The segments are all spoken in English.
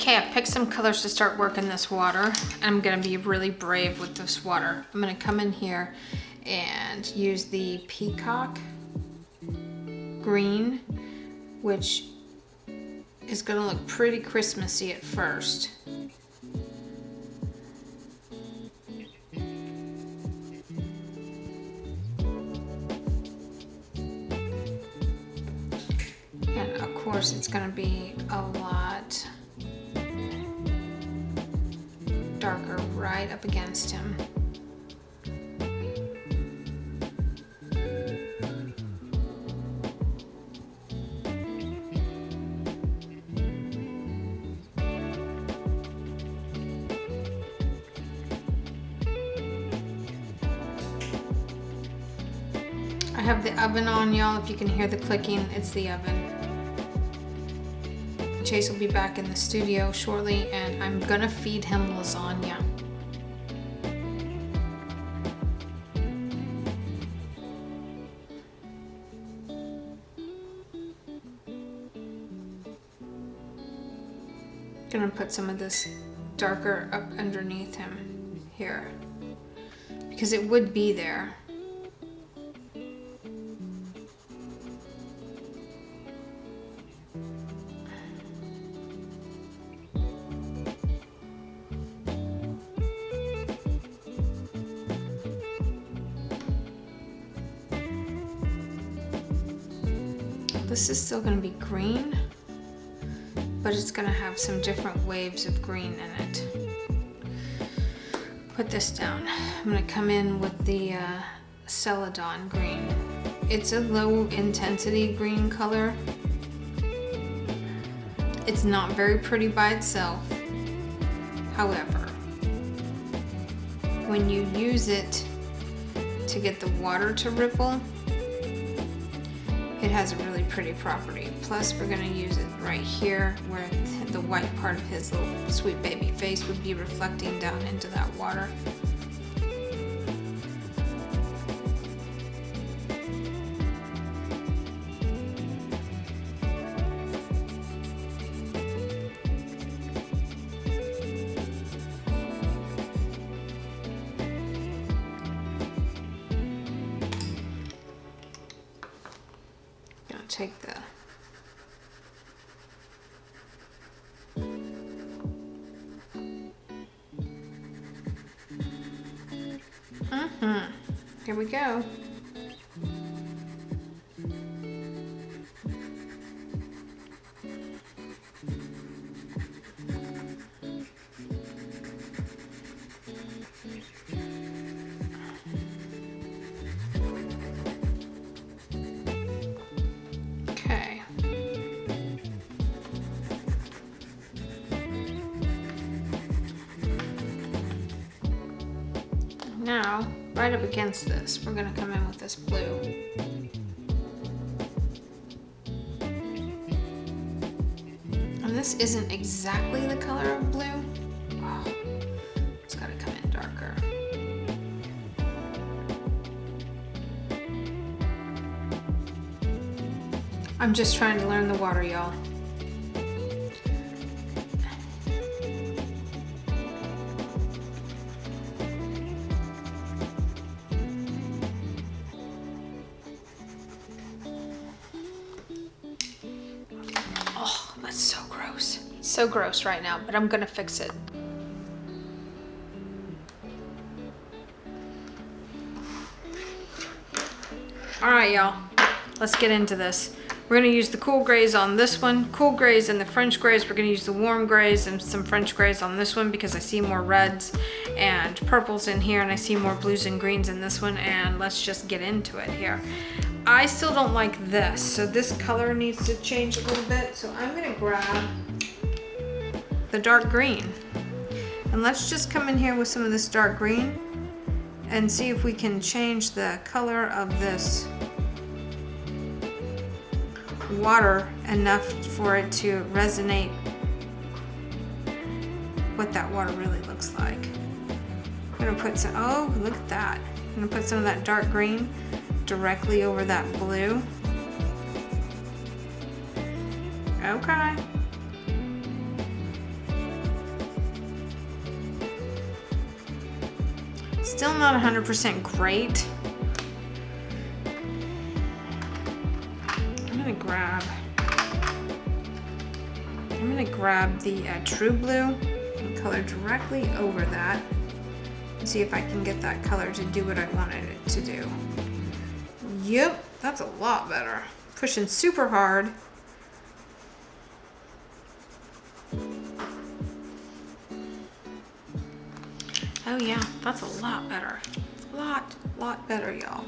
Okay, I've picked some colors to start working this water. I'm gonna be really brave with this water. I'm gonna come in here and use the peacock green, which is gonna look pretty Christmassy at first. And of course it's gonna be a lot darker right up against him. I have the oven on, y'all. If you can hear the clicking, it's the oven. Chase will be back in the studio shortly, and I'm gonna feed him lasagna. Gonna put some of this darker up underneath him here, because it would be there. This is still going to be green, but it's going to have some different waves of green in it. Put this down. I'm going to come in with the Celadon green. It's a low intensity green color. It's not very pretty by itself. However, when you use it to get the water to ripple, it has a really pretty property. Plus, we're gonna use it right here where the white part of his little sweet baby face would be reflecting down into that water. Take the here we go. Now, right up against this, we're gonna come in with this blue. And this isn't exactly the color of blue. Oh, it's gotta come in darker. I'm just trying to learn the water, y'all. That's so gross. It's so gross right now, but I'm gonna fix it. All right, y'all, let's get into this. We're gonna use the cool grays on this one, cool grays and the French grays. We're gonna use the warm grays and some French grays on this one because I see more reds and purples in here, and I see more blues and greens in this one, and let's just get into it here. I still don't like this, so this color needs to change a little bit. So I'm gonna grab the dark green, and let's just come in here with some of this dark green and see if we can change the color of this water enough for it to resonate what that water really looks like. I'm gonna put some, oh, look at that. I'm gonna put some of that dark green directly over that blue. Okay. Still not 100% great. I'm gonna grab the True Blue and color directly over that and see if I can get that color to do what I wanted it to do. Yep, that's a lot better. Pushing super hard. Oh yeah, that's a lot better. Lot better, y'all.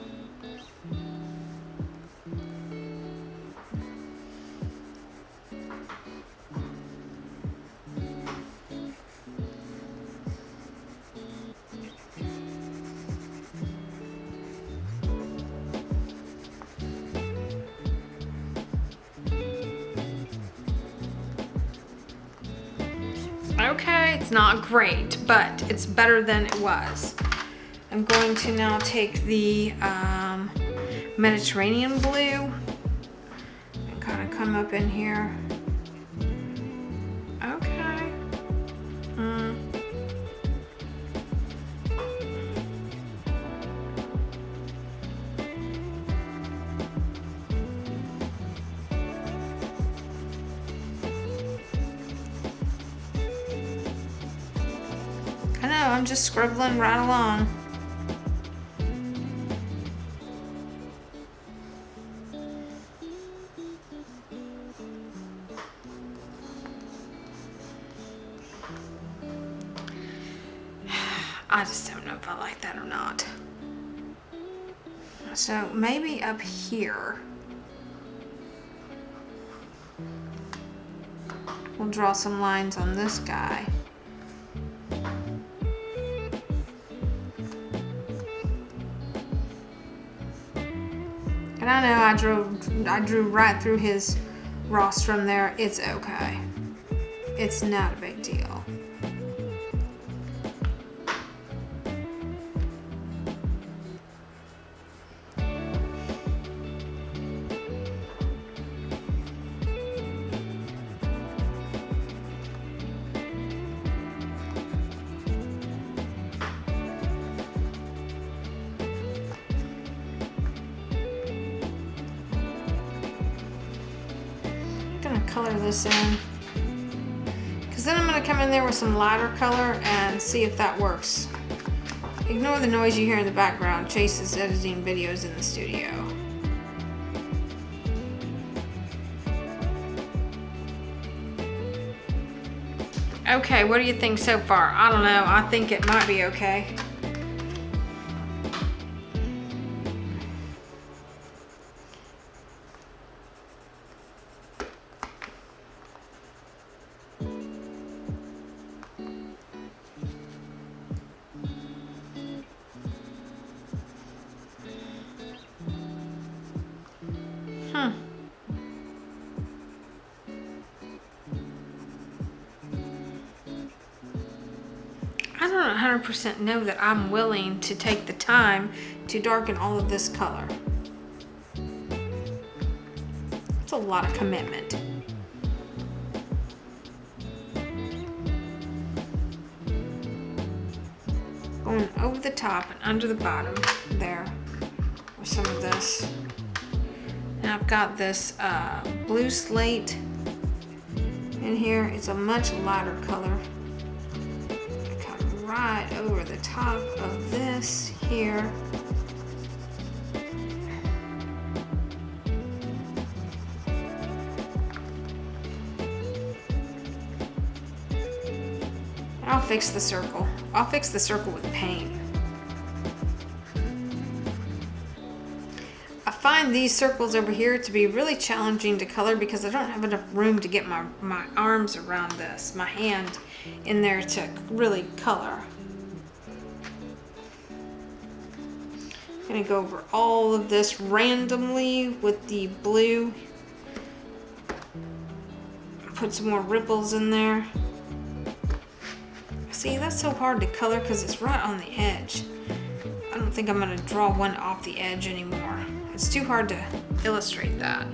Okay, it's not great, but it's better than it was. I'm going to now take the Mediterranean blue and kind of come up in here. Okay. I know, I'm just scribbling right along. I just don't know if I like that or not. So maybe up here, we'll draw some lines on this guy. And I know I drew right through his rostrum there. It's okay. It's not a big deal. Color this in, because then I'm going to come in there with some lighter color and see if that works. Ignore the noise you hear in the background. Chase is editing videos in the studio. Okay, what do you think so far? I don't know. I think it might be okay. I don't 100% know that I'm willing to take the time to darken all of this color. It's a lot of commitment. Going over the top and under the bottom there with some of this. And I've got this blue slate in here. It's a much lighter color. Right over the top of this here. I'll fix the circle. I'll fix the circle with paint. I find these circles over here to be really challenging to color because I don't have enough room to get my arms around this, my hand in there to really color. I'm gonna go over all of this randomly with the blue. Put some more ripples in there. See, that's so hard to color because it's right on the edge. I don't think I'm gonna draw one off the edge anymore. It's too hard to illustrate that.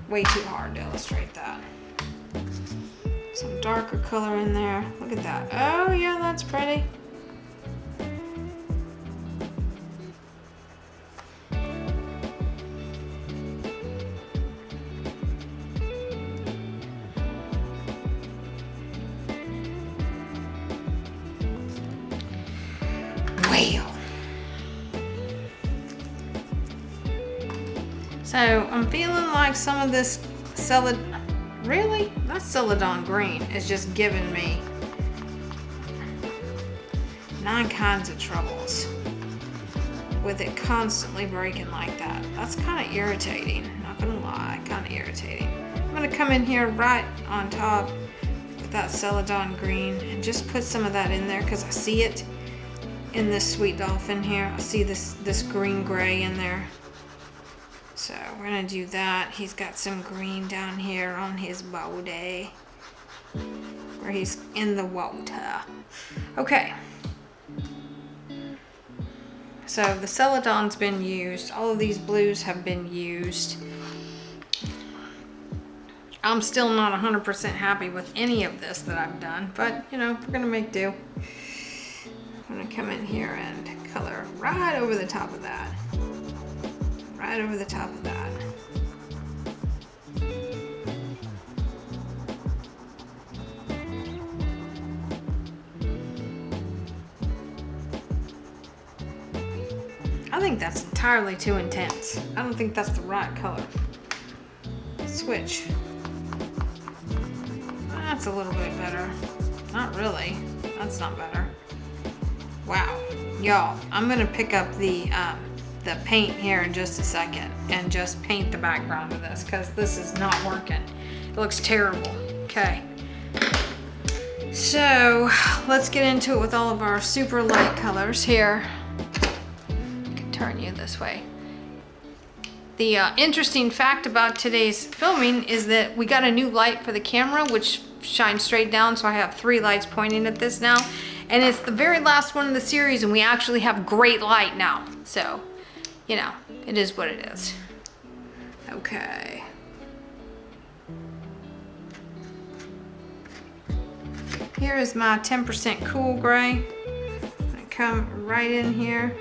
Way too hard to illustrate that. Some darker color in there. Look at that. Oh yeah, that's pretty. Well. So I'm feeling like some of this really? That Celadon green is just giving me 9 kinds of troubles with it constantly breaking like that. That's kind of irritating, not gonna lie, kind of irritating. I'm gonna come in here right on top with that Celadon green and just put some of that in there because I see it in this Sweet Dolphin here. I see this green gray in there. So we're gonna do that. He's got some green down here on his body where he's in the water. Okay. So the Celadon's been used. All of these blues have been used. I'm still not 100% happy with any of this that I've done, but you know, we're gonna make do. I'm gonna come in here and color right over the top of that. Right over the top of that. I think that's entirely too intense. I don't think that's the right color. Switch. That's a little bit better. Not really. That's not better. Wow. Y'all, I'm gonna pick up the paint here in just a second and just paint the background of this because this is not working. It looks terrible. Okay. So let's get into it with all of our super light colors here. I can turn you this way. The interesting fact about today's filming is that we got a new light for the camera, which shines straight down. So I have 3 lights pointing at this now. And it's the very last one in the series and we actually have great light now. So, you know, it is what it is. Okay. Here is my 10% cool gray. I'm gonna come right in here,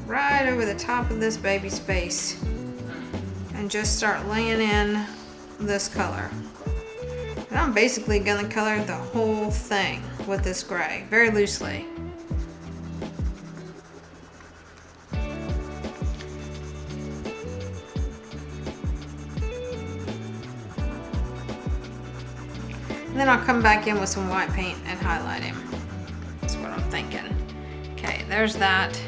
right over the top of this baby's face, and just start laying in this color. And I'm basically gonna color the whole thing with this gray, very loosely. And then I'll come back in with some white paint and highlight him. That's what I'm thinking. Okay, there's that.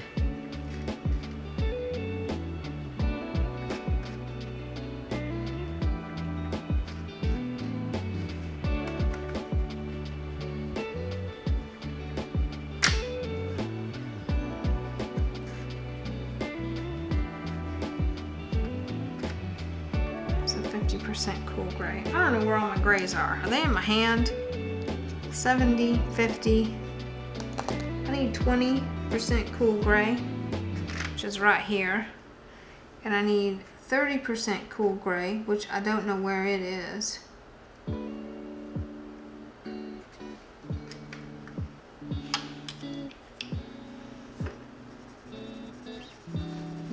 So 50% cool gray. I don't know where all my grays are. Are they in my hand? 70, 50. I need 20% cool gray, which is right here. And I need 30% cool gray, which I don't know where it is.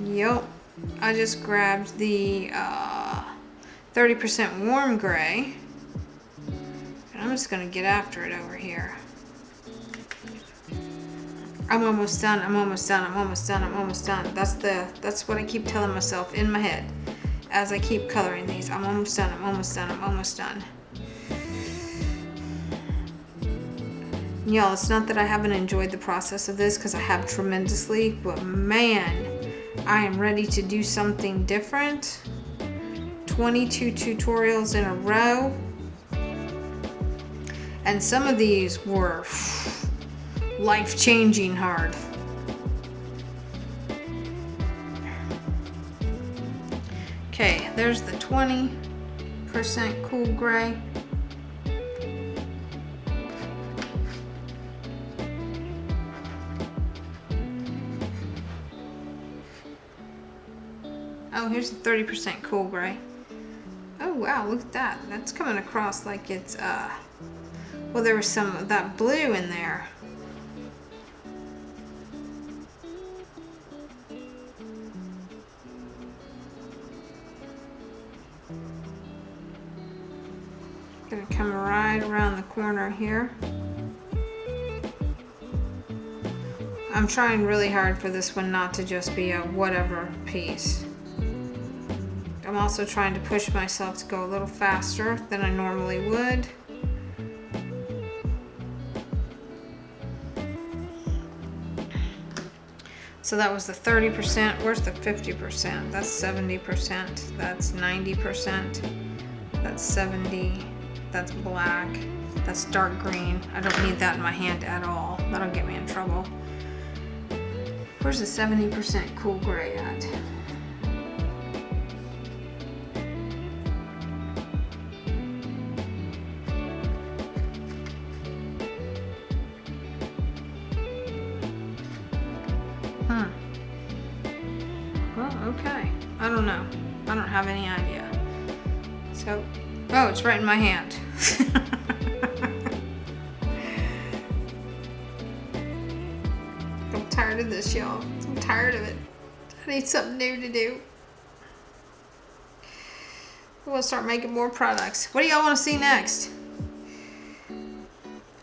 Yup, I just grabbed the 30% warm gray. And I'm just gonna get after it over here. I'm almost done, I'm almost done, I'm almost done, I'm almost done. That's what I keep telling myself in my head as I keep coloring these. I'm almost done, I'm almost done, I'm almost done. Y'all, it's not that I haven't enjoyed the process of this, because I have tremendously, but man, I am ready to do something different. 22 tutorials in a row. And some of these were life-changing hard. Okay, there's the 20% cool gray. Oh, here's the 30% cool gray. Oh wow, look at that. That's coming across like it's well, there was some of that blue in there. Gonna come right around the corner here. I'm trying really hard for this one not to just be a whatever piece. I'm also trying to push myself to go a little faster than I normally would. So that was the 30%. Where's the 50%? That's 70%. That's 90%. That's 70. That's black. That's dark green. I don't need that in my hand at all. That'll get me in trouble. Where's the 70% cool gray at? Well, okay. I don't know. I don't have any idea. So, oh, it's right in my hand. I'm tired of this, y'all. I'm tired of it. I need something new to do. I want to start making more products. What do y'all want to see next?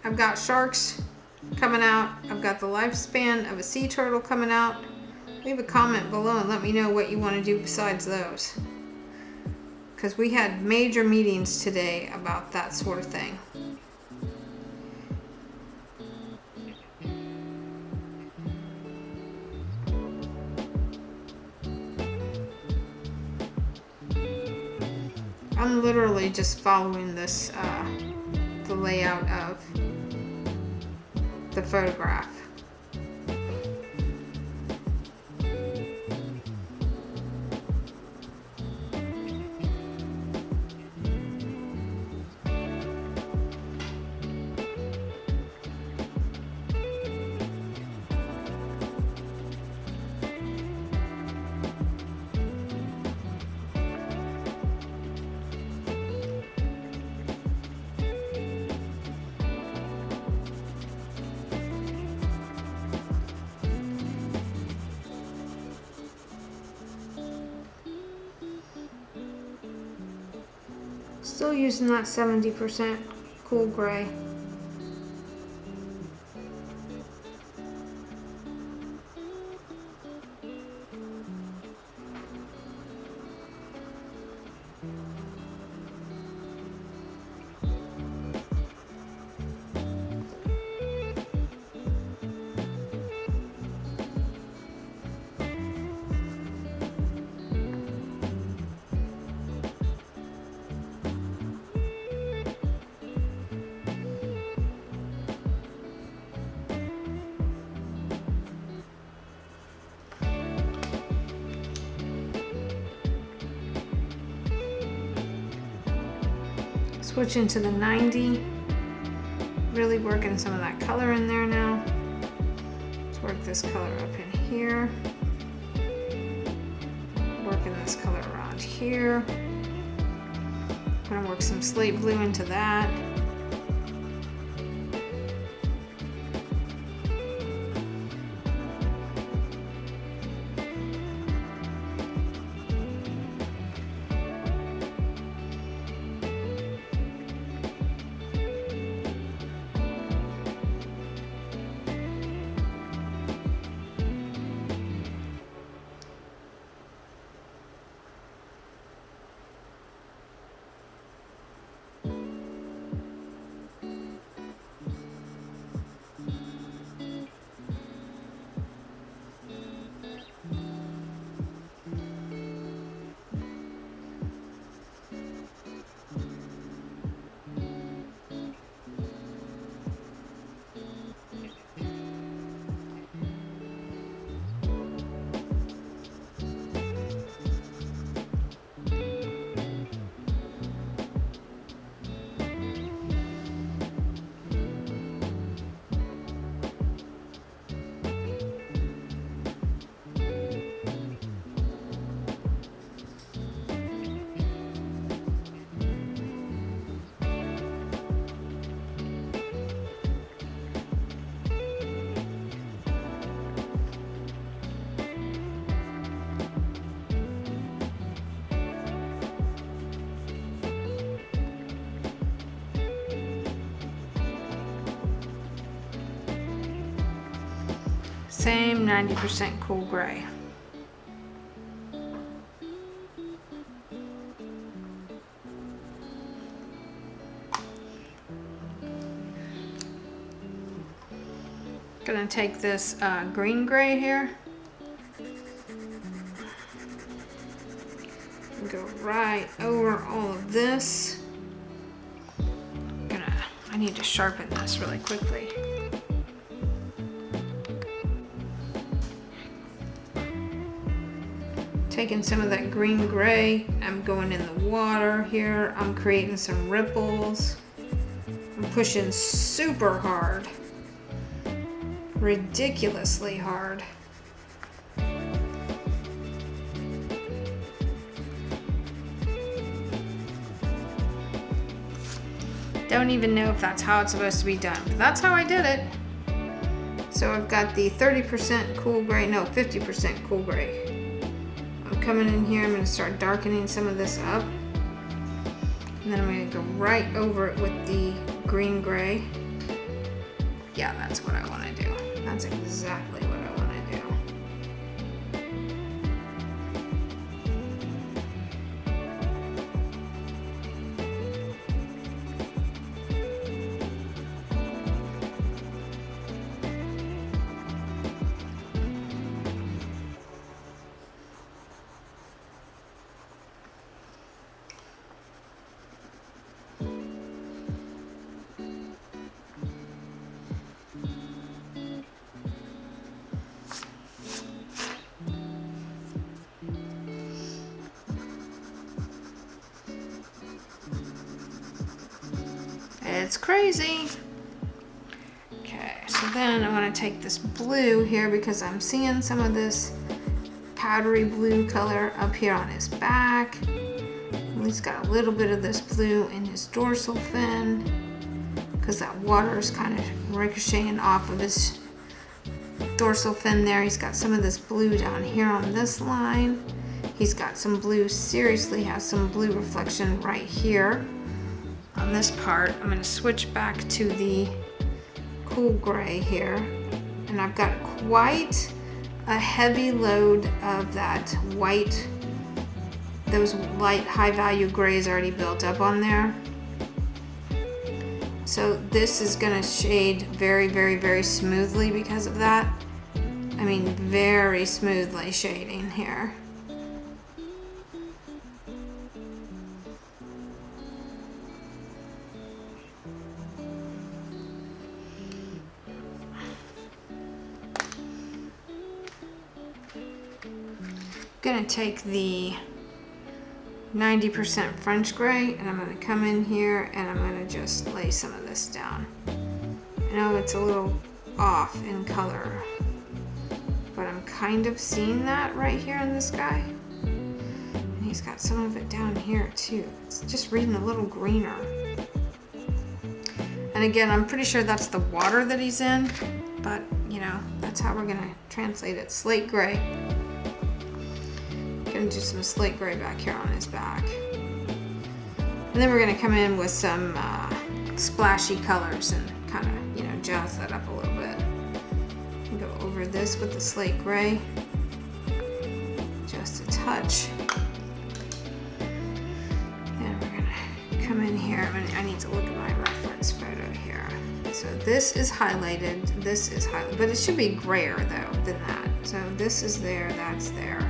I've got sharks coming out. I've got the lifespan of a sea turtle coming out. Leave a comment below and let me know what you want to do besides those. Because we had major meetings today about that sort of thing. I'm literally just following this, the layout of the photograph. Still using that 70% cool gray. Switching to the 90. Really working some of that color in there now. Let's work this color up in here. Working this color around here. I'm gonna work some slate blue into that. Same 90% cool gray. Gonna take this green gray here and go right over all of this. I need to sharpen this really quickly. Taking some of that green gray, I'm going in the water here. I'm creating some ripples. I'm pushing super hard. Ridiculously hard. Don't even know if that's how it's supposed to be done, but that's how I did it. So I've got the 30% cool gray, no, 50% cool gray. I'm coming in here, I'm gonna start darkening some of this up. And then I'm gonna go right over it with the green gray. Yeah, that's what I wanna do. That's exactly what I wanna do. It's crazy. Okay, so then I want to take this blue here because I'm seeing some of this powdery blue color up here on his back. He's got a little bit of this blue in his dorsal fin because that water is kind of ricocheting off of his dorsal fin there. He's got some of this blue down here on this line. He's got some blue, seriously has some blue reflection right here. On this part, I'm going to switch back to the cool gray here, and I've got quite a heavy load of that white, those light high value grays already built up on there. So this is going to shade very, very, very smoothly because of that. I mean, very smoothly shading here. Gonna take the 90% French gray and I'm gonna come in here and I'm gonna just lay some of this down. I know it's a little off in color, but I'm kind of seeing that right here in this guy. And he's got some of it down here too. It's just reading a little greener. And again, I'm pretty sure that's the water that he's in, but you know, that's how we're gonna translate it. Slate gray. Gonna do some slate gray back here on his back. And then we're gonna come in with some splashy colors and kind of, you know, jazz that up a little bit. And go over this with the slate gray. Just a touch. Then we're gonna come in here. I need to look at my reference photo here. So this is highlighted, this is highlighted, but it should be grayer though than that. So this is there, that's there.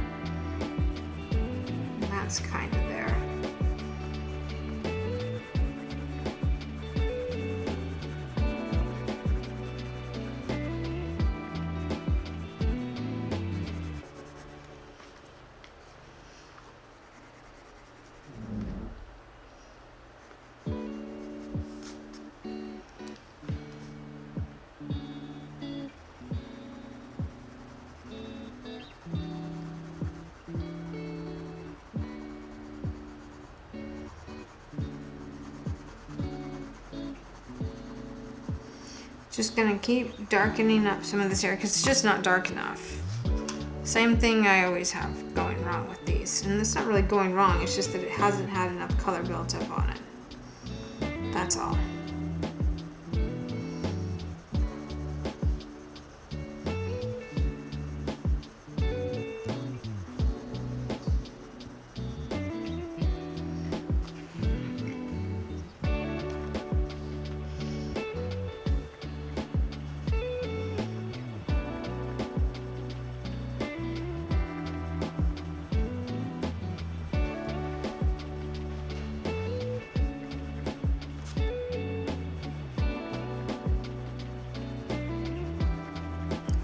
That's kind of there. Just gonna keep darkening up some of this area because it's just not dark enough. Same thing I always have going wrong with these. And it's not really going wrong, it's just that it hasn't had enough color built up on it. That's all.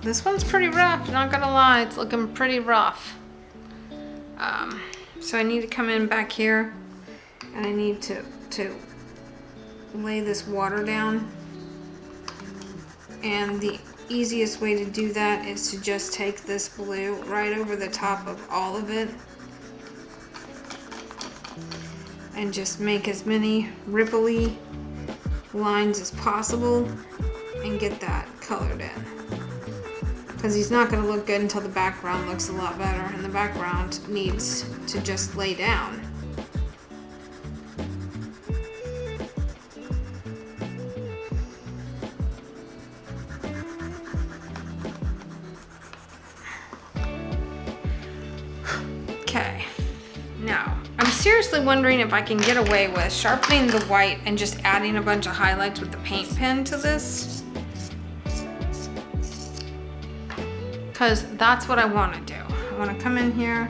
This one's pretty rough, not gonna lie, it's looking pretty rough. So I need to come in back here and I need to lay this water down. And the easiest way to do that is to just take this blue right over the top of all of it and just make as many ripply lines as possible and get that colored in. Because he's not going to look good until the background looks a lot better, and the background needs to just lay down. Okay, now I'm seriously wondering if I can get away with sharpening the white and just adding a bunch of highlights with the paint pen to this. Because that's what I want to do. I want to come in here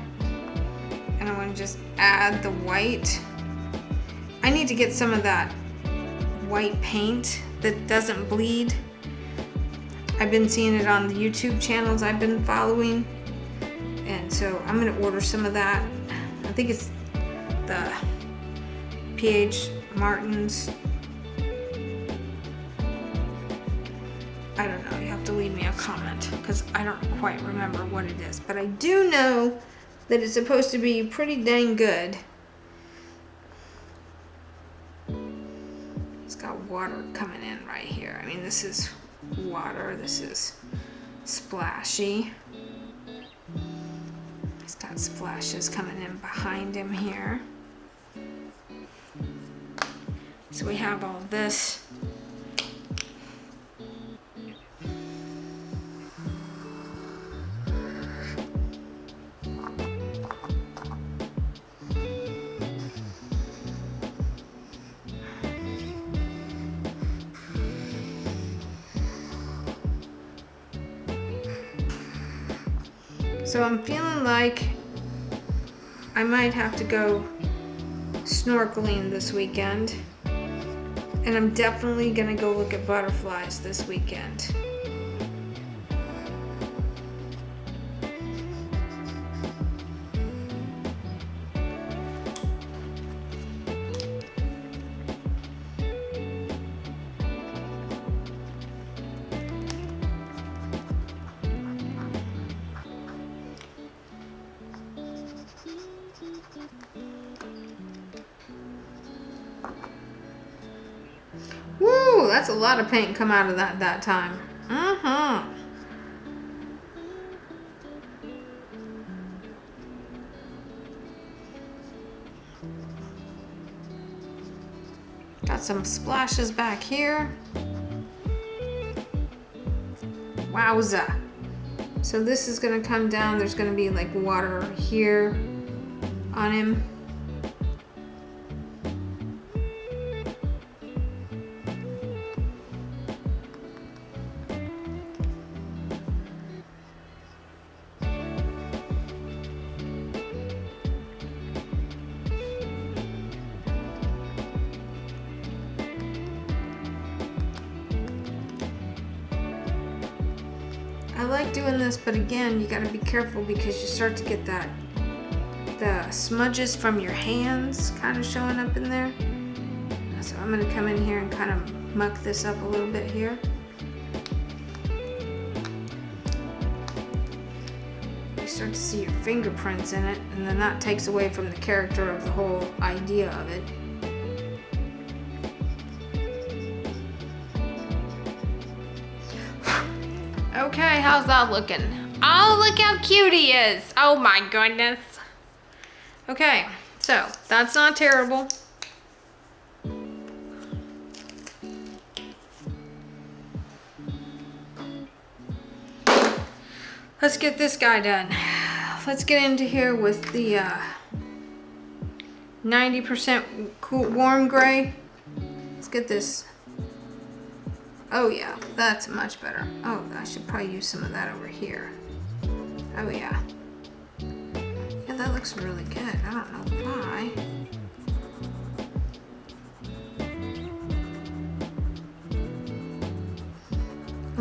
and I want to just add the white. I need to get some of that white paint that doesn't bleed. I've been seeing it on the YouTube channels I've been following, and so I'm going to order some of that. I think it's the PH Martin's. I don't know, you have to leave me a comment because I don't quite remember what it is. But I do know that it's supposed to be pretty dang good. It's got water coming in right here. I mean, this is water, this is splashy. It's got splashes coming in behind him here. So we have all this. So I'm feeling like I might have to go snorkeling this weekend, and I'm definitely gonna go look at butterflies this weekend. Woo, that's a lot of paint come out of that time. Got some splashes back here. Wowza. So this is gonna come down. There's gonna be like water here on him. I like doing this, but again, you gotta be careful because you start to get the smudges from your hands kind of showing up in there. So I'm gonna come in here and kind of muck this up a little bit here. You start to see your fingerprints in it, and then that takes away from the character of the whole idea of it. Okay, how's that looking? Oh, look how cute he is. Oh my goodness. Okay, so that's not terrible. Let's get this guy done. Let's get into here with the 90% cool, warm gray. Let's get this. Oh yeah, that's much better. Oh, I should probably use some of that over here. Oh yeah. Yeah, that looks really good. I don't know why.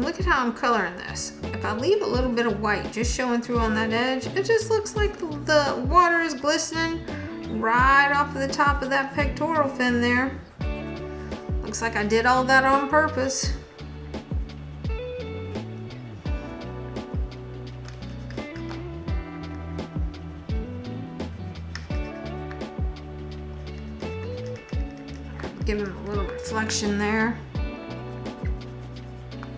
look at how I'm coloring this. If I leave a little bit of white just showing through on that edge, it just looks like the water is glistening right off of the top of that pectoral fin there. Looks like I did all that on purpose. Give him a little reflection there.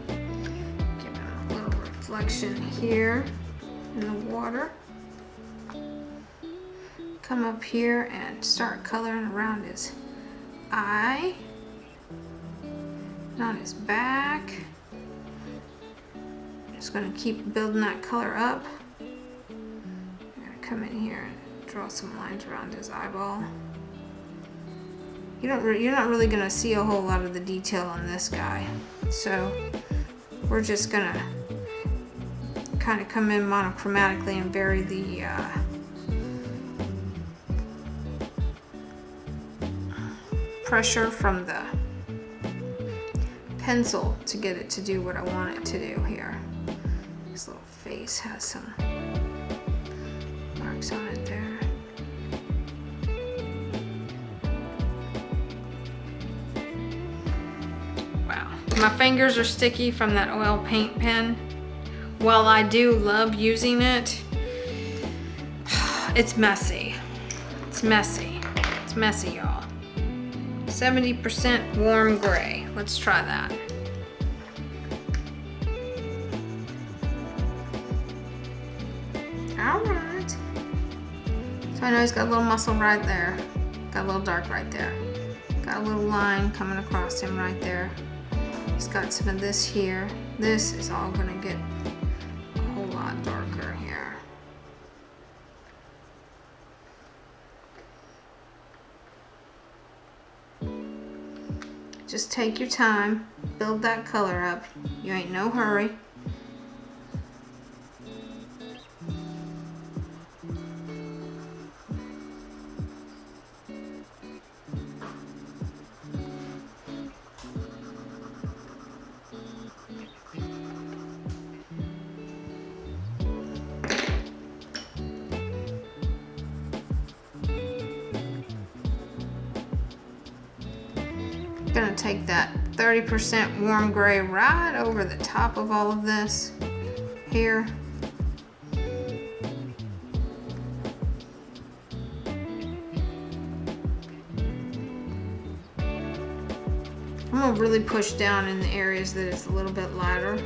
Give him a little reflection here in the water. Come up here and start coloring around his eye and on his back. Just gonna keep building that color up. I'm gonna come in here and draw some lines around his eyeball. You're not really gonna see a whole lot of the detail on this guy, so we're just gonna kind of come in monochromatically and vary the pressure from the pencil to get it to do what I want it to do here. This little face has some marks on it there. My fingers are sticky from that oil paint pen. While I do love using it, it's messy. It's messy. It's messy, y'all. 70% warm gray. Let's try that. All right. So I know he's got a little muscle right there. Got a little dark right there. Got a little line coming across him right there. He's got some of this here. This is all gonna get a whole lot darker here. Just take your time, build that color up. You ain't no hurry. Gonna take that 30% warm gray right over the top of all of this here. I'm gonna really push down in the areas that it's a little bit lighter.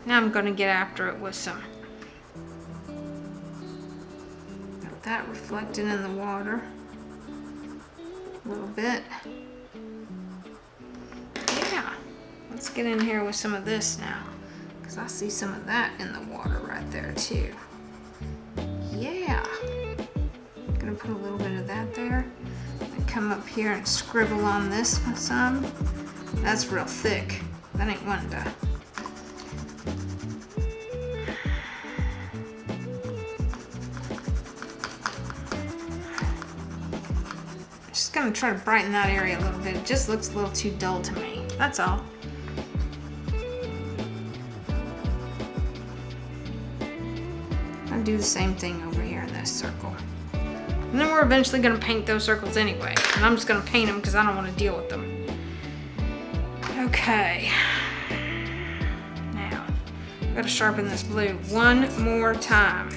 Now I'm going to get after it with some, got that reflected in the water a little bit. Yeah, let's get in here with some of this now, because I see some of that in the water right there too. Yeah, I'm going to put a little bit of that there. And come up here and scribble on this one some. That's real thick. That ain't one to. Just gonna try to brighten that area a little bit. It just looks a little too dull to me. That's all. I'll do the same thing over here in this circle. And then we're eventually gonna paint those circles anyway. And I'm just gonna paint them because I don't want to deal with them. Okay. Now, I've got to sharpen this blue one more time.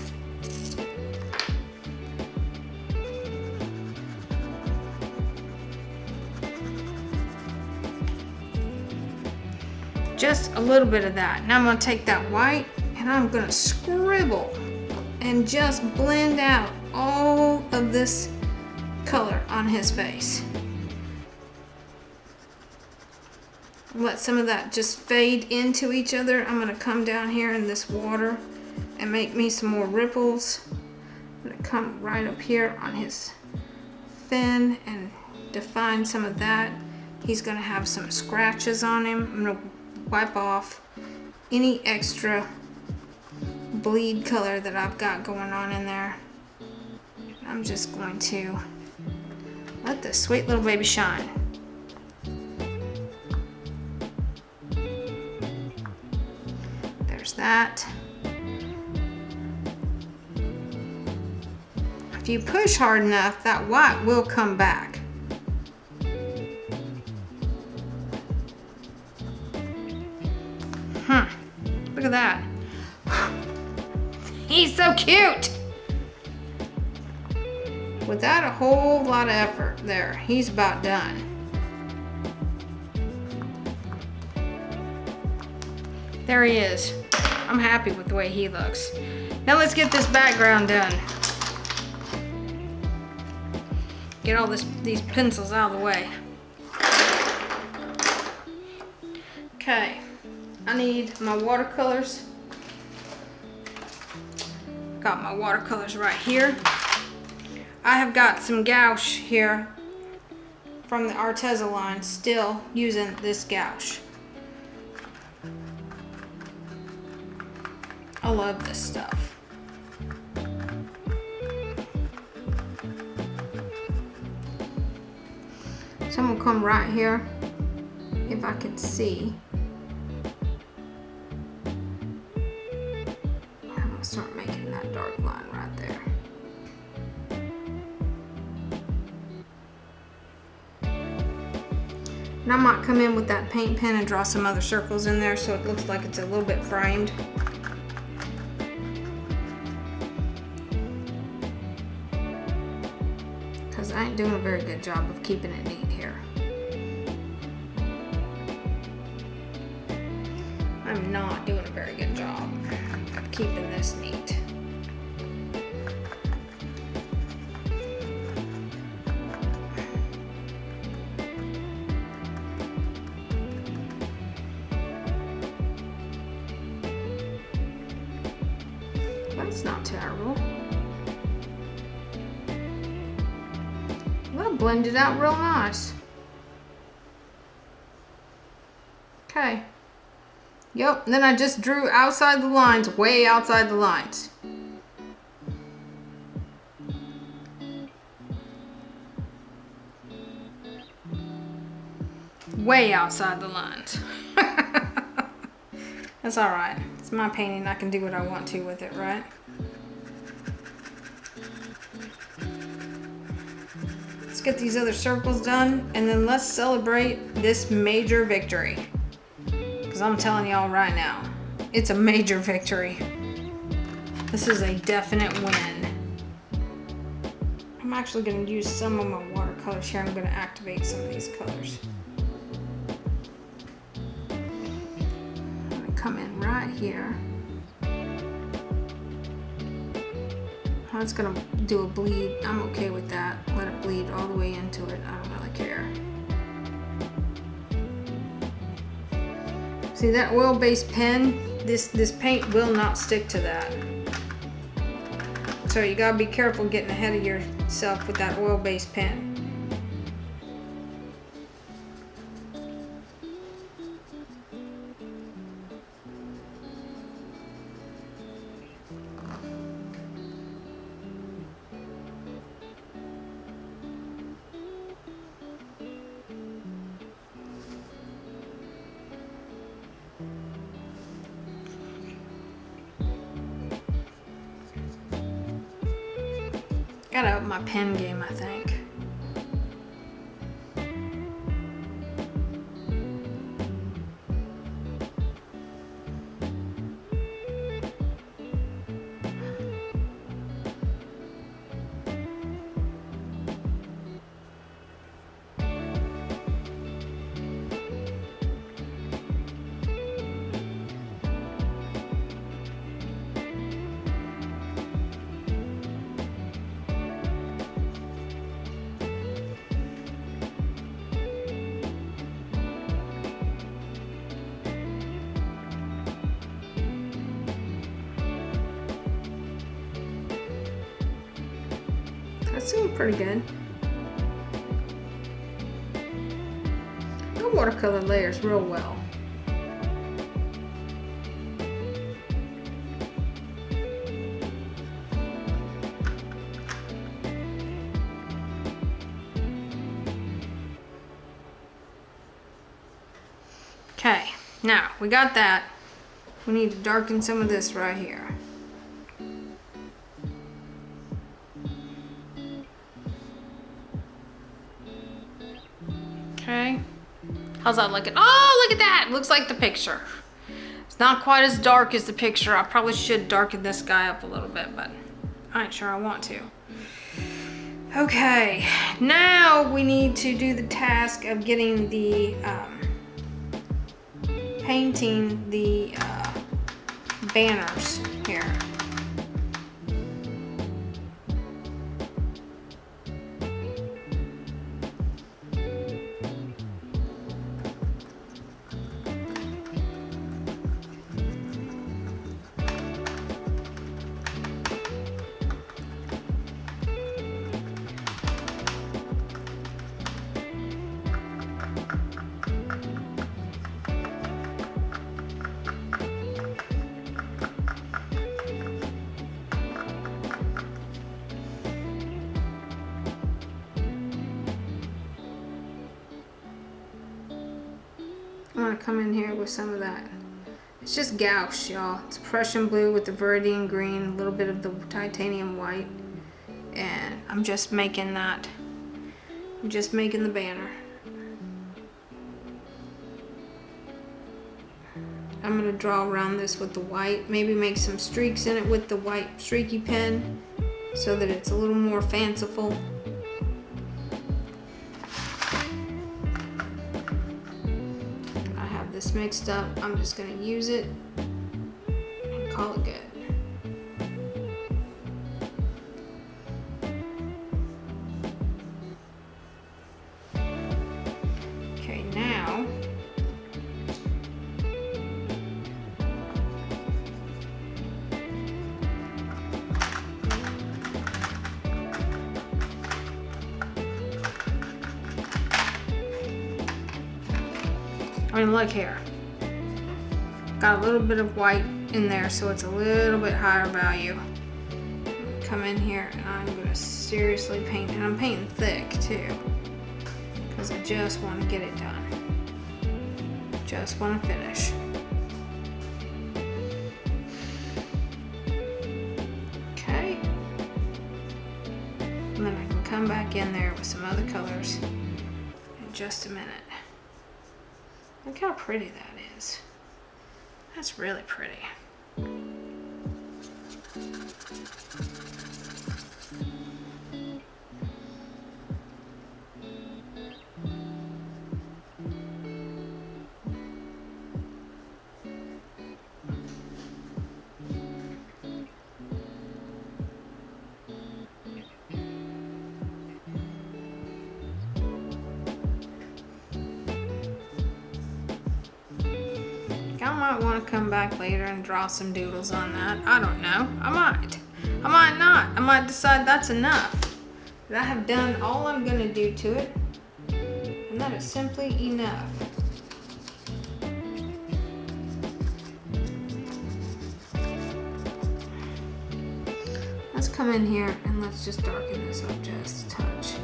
Just a little bit of that. Now I'm going to take that white and I'm going to scribble and just blend out all of this color on his face. Let some of that just fade into each other. I'm going to come down here in this water and make me some more ripples I'm gonna come right up here on his fin and define some of that. He's gonna have some scratches on him. I'm gonna wipe off any extra bleed color that I've got going on in there. I'm just going to let this sweet little baby shine. There's that. If you push hard enough, that white will come back. Look at that. He's so cute. Without a whole lot of effort there, he's about done. There he is. I'm happy with the way he looks. Now let's get this background done. Get all these pencils out of the way. Okay, I need my watercolors. Got my watercolors right here. I have got some gouache here from the Arteza line, still using this gouache. I love this stuff. So I'm gonna come right here, if I can see. I'm gonna start making that dark line right there. And I might come in with that paint pen and draw some other circles in there so it looks like it's a little bit framed. Because I ain't doing a very good job of keeping it neat here. I'm not doing a very good job of keeping this neat. That's not terrible. That blended out real nice. Okay. Yep, and then I just drew outside the lines, way outside the lines. Way outside the lines. That's all right. It's my painting. I can do what I want to with it, right? Let's get these other circles done, and then let's celebrate this major victory. Because I'm telling y'all right now, it's a major victory. This is a definite win. I'm actually going to use some of my watercolors here. I'm going to activate some of these colors. I'm going to come in right here. I was going to do a bleed. I'm okay with that. Let it bleed all the way into it. I don't really care. See that oil-based pen? This paint will not stick to that. So you gotta be careful getting ahead of yourself with that oil-based pen. Gotta up my pen game, I think. That's doing pretty good. The watercolor layers real well. Okay, now we got that. We need to darken some of this right here. Okay, how's that looking? Oh, look at that, looks like the picture. It's not quite as dark as the picture. I probably should darken this guy up a little bit, but I ain't sure I want to. Okay, now we need to do the task of getting the painting the banners here. I want to come in here with some of that. It's just gouache, y'all. It's Prussian blue with the viridian green, a little bit of the titanium white. And I'm just making that. I'm just making the banner. I'm going to draw around this with the white. Maybe make some streaks in it with the white streaky pen so that it's a little more fanciful. This mixed up, I'm just going to use it and call it good. Okay, now I mean, look here. Got a little bit of white in there, so it's a little bit higher value. Come in here and I'm gonna seriously paint, and I'm painting thick too, because I just want to get it done. Just want to finish. Okay. And then I can come back in there with some other colors in just a minute. Look how pretty that is. That's really pretty. I might want to come back later and draw some doodles on that. I don't know. I might. I might not. I might decide that's enough. That I have done all I'm going to do to it. And that is simply enough. Let's come in here and let's just darken this up just a touch.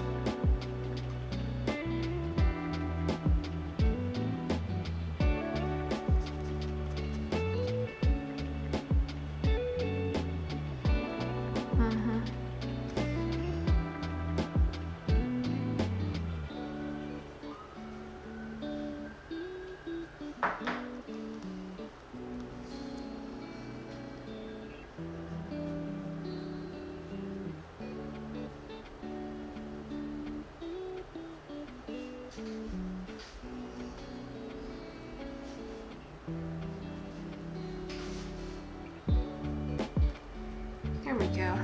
There we go.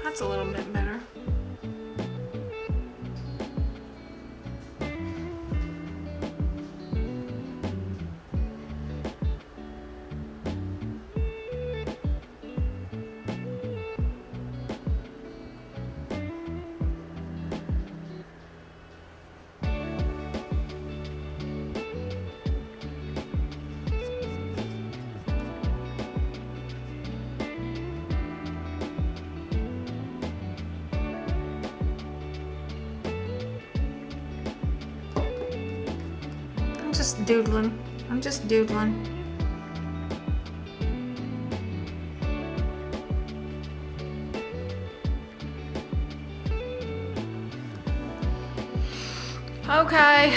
That's a little bit better. I'm just doodling. I'm just doodling. Okay,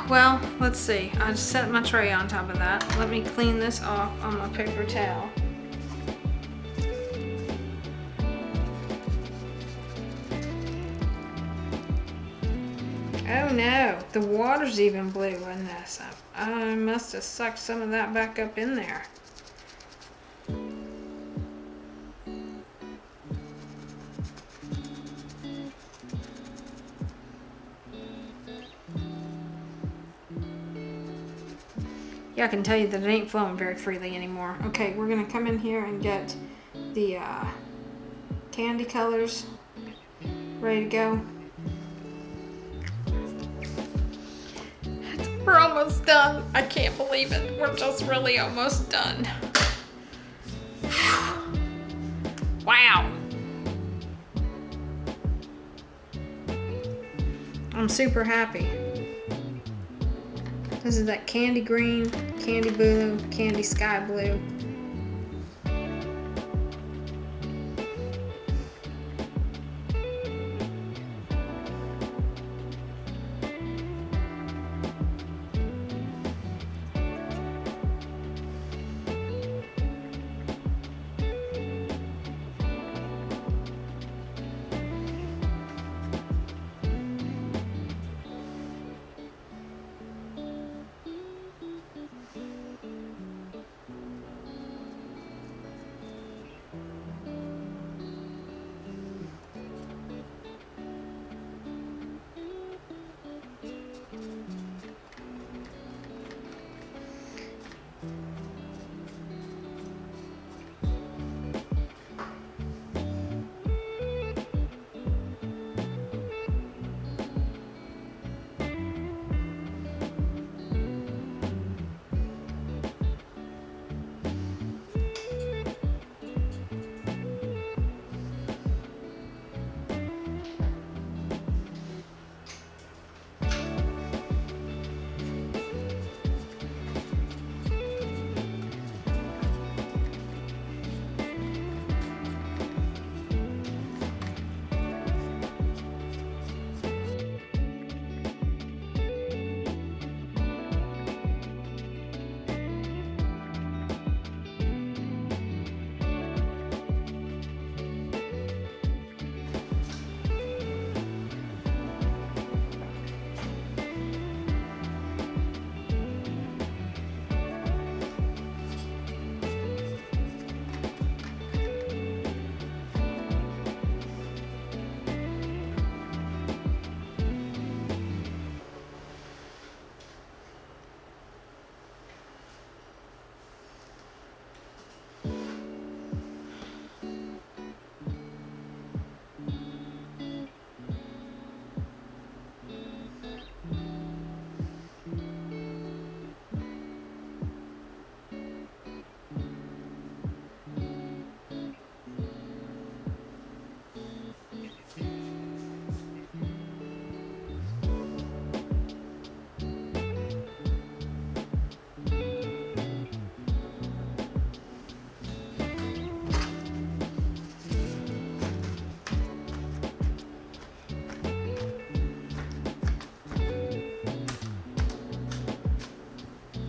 well, let's see. I just set my tray on top of that. Let me clean this off on my paper towel. Oh no, the water's even blue in this. I must have sucked some of that back up in there. Yeah, I can tell you that it ain't flowing very freely anymore. Okay, we're gonna come in here and get the candy colors ready to go. We're almost done. I can't believe it. We're just really almost done. Wow. I'm super happy. This is that candy green, candy blue, candy sky blue.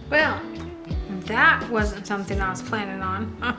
Well, that wasn't something I was planning on. Huh.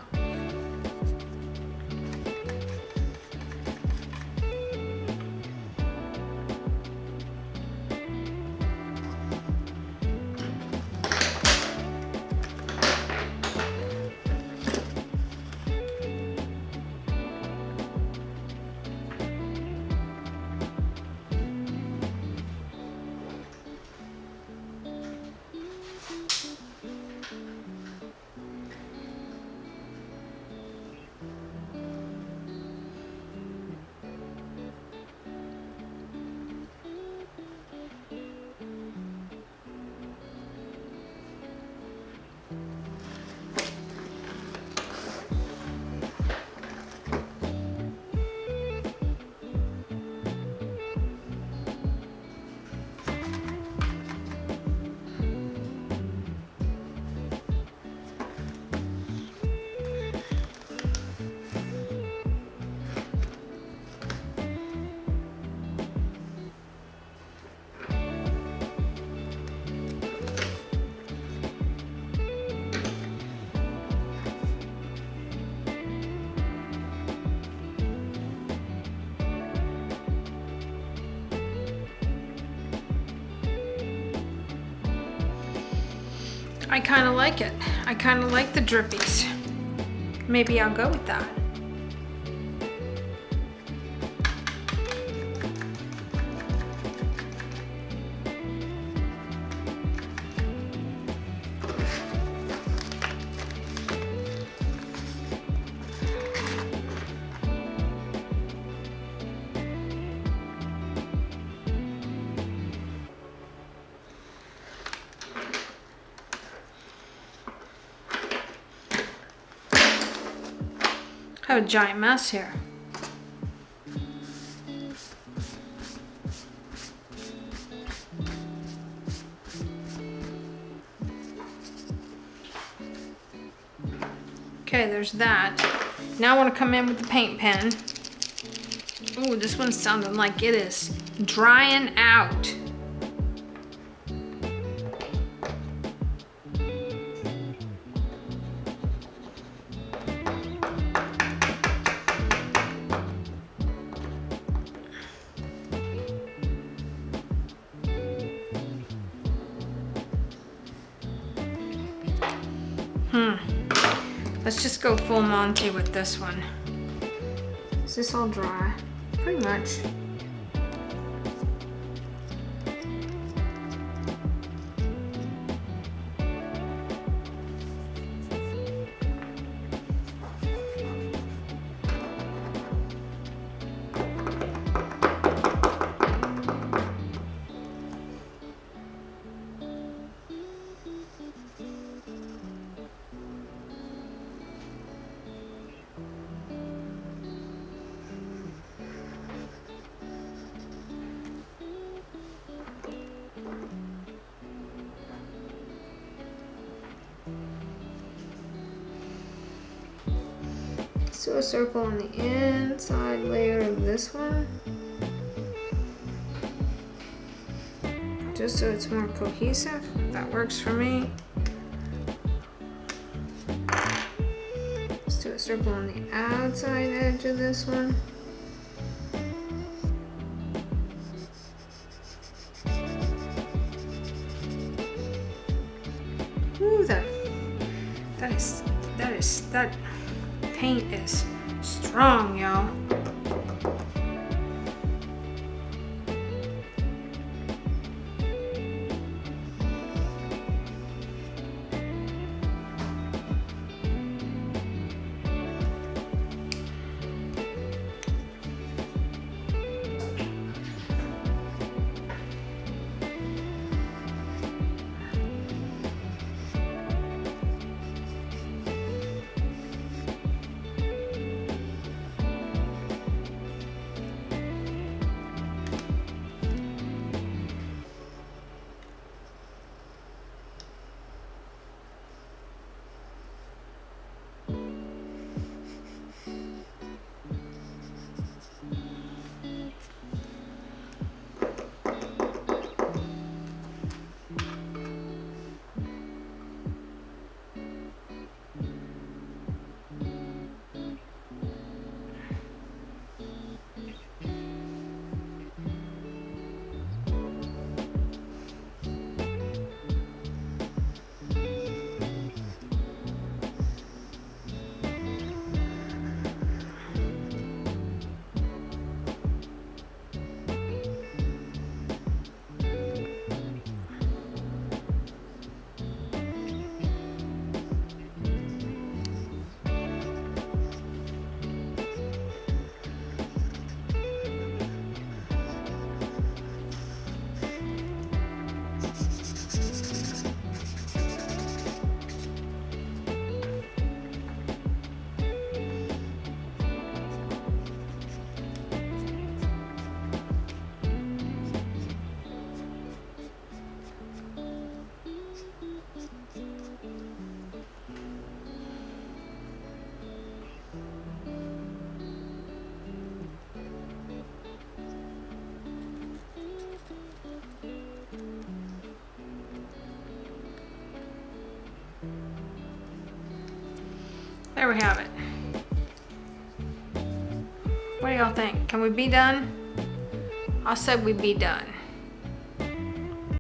I kind of like it. I kind of like the drippies. Maybe I'll go with that. I have a giant mess here. Okay, there's that. Now I want to come in with the paint pen. Ooh, this one's sounding like it is drying out. Let's just go full Monty with this one. Is this all dry? Pretty much. Do a circle on the inside layer of this one, just so it's more cohesive. That works for me. Let's do a circle on the outside edge of this one. Ooh, that paint is strong, y'all. There we have it. What do y'all think? Can we be done? I said we'd be done.